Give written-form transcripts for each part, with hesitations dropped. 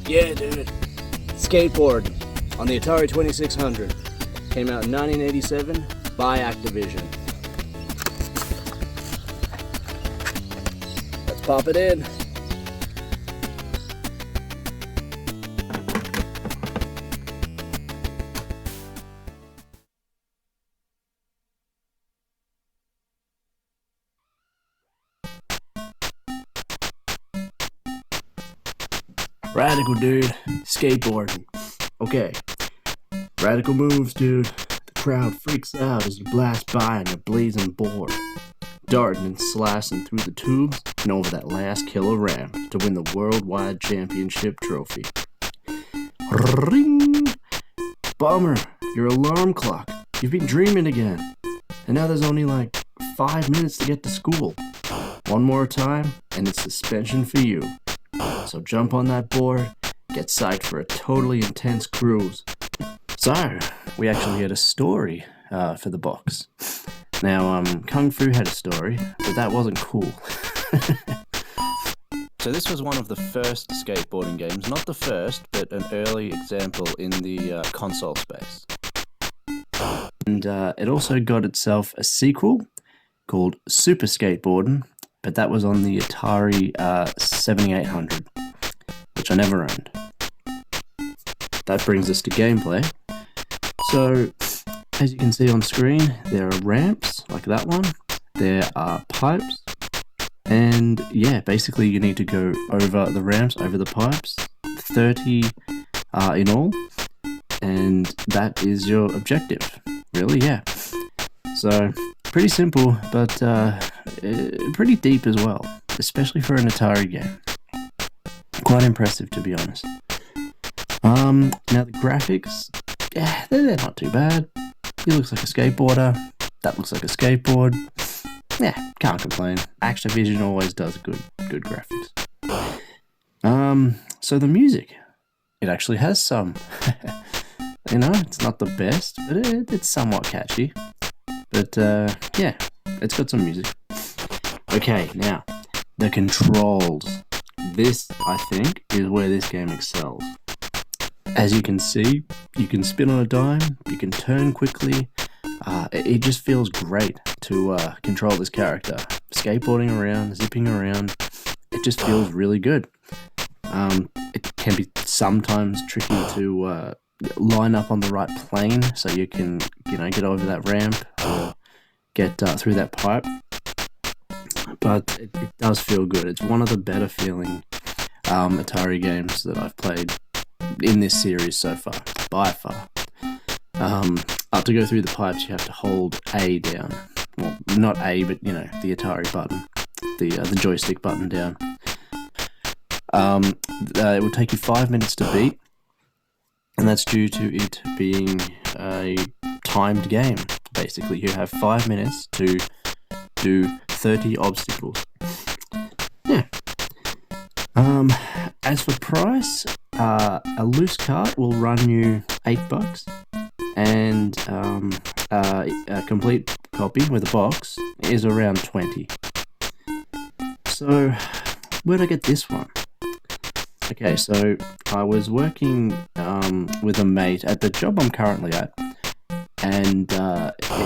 Yeah, dude. Skateboardin on the Atari 2600. Came out in 1987 by Activision. Let's pop it in. Radical, dude. Skateboarding. Okay. Radical moves, dude. The crowd freaks out as you blast by on your blazing board, darting and slicing through the tubes and over that last killer ramp to win the Worldwide Championship trophy. Ring! Bummer, your alarm clock. You've been dreaming again. And now there's only like 5 minutes to get to school. One more time, and it's suspension for you. So jump on that board, get psyched for a totally intense cruise. So, we actually had a story for the box. Now, Kung Fu had a story, but that wasn't cool. So this was one of the first skateboarding games, not the first, but an early example in the console space. And it also got itself a sequel called Super Skateboardin', but that was on the Atari 7800, which I never owned. That brings us to gameplay. So, as you can see on screen, there are ramps, like that one. There are pipes. And yeah, basically you need to go over the ramps, over the pipes. 30 in all. And that is your objective. Really, yeah. So, pretty simple, but pretty deep as well. Especially for an Atari game. Quite impressive, to be honest. Now the graphics, yeah, they're not too bad. He looks like a skateboarder. That looks like a skateboard. Yeah, can't complain. Activision always does good graphics. So the music, it actually has some. You know, it's not the best, but it's somewhat catchy. But yeah, it's got some music. Okay, now the controls. This, I think, is where this game excels. As you can see, you can spin on a dime, you can turn quickly. It just feels great to control this character. Skateboarding around, zipping around, it just feels really good. It can be sometimes tricky to line up on the right plane so you can, get over that ramp or get through that pipe. But it does feel good. It's one of the better feeling Atari games that I've played in this series so far, by far. To go through the pipes, you have to hold A down. Well, not A, but the Atari button, the joystick button down. It will take you 5 minutes to beat, and that's due to it being a timed game. Basically, you have 5 minutes to do 30 obstacles. Yeah. As for price, a loose cart will run you $8, and a complete copy with a box is around 20. So, where'd I get this one? Okay, so I was working with a mate at the job I'm currently at, and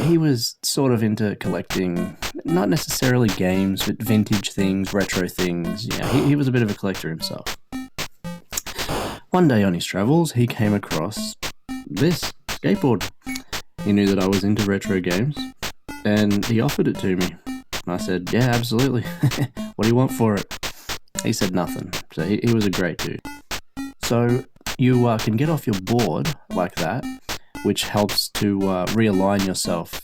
he was sort of into collecting, not necessarily games, but vintage things, retro things. Yeah, he was a bit of a collector himself. One day on his travels, he came across this skateboard. He knew that I was into retro games, and he offered it to me. I said, yeah, absolutely. What do you want for it? He said nothing. So he was a great dude. So you can get off your board like that, which helps to realign yourself,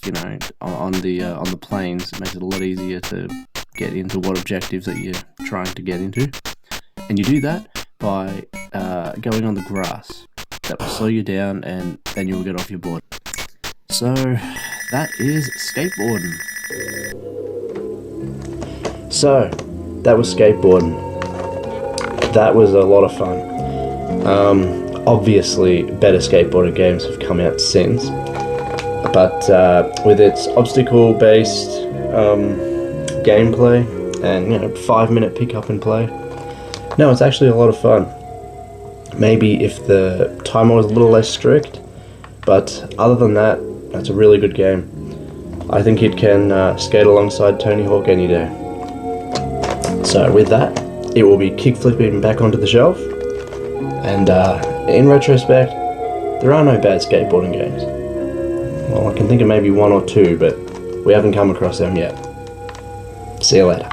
on the planes. It makes it a lot easier to get into what objectives that you're trying to get into. And you do that by going on the grass. That will slow you down, and then you'll get off your board. So that is skateboarding. So that was skateboarding. That was a lot of fun. Obviously, better skateboarding games have come out since, but with its obstacle-based gameplay and 5-minute pick up and play, no, it's actually a lot of fun. Maybe if the timer was a little less strict, but other than that, that's a really good game. I think it can skate alongside Tony Hawk any day. So with that, it will be kick-flipping back onto the shelf, and in retrospect, there are no bad skateboarding games. Well, I can think of maybe one or two, but we haven't come across them yet. See you later.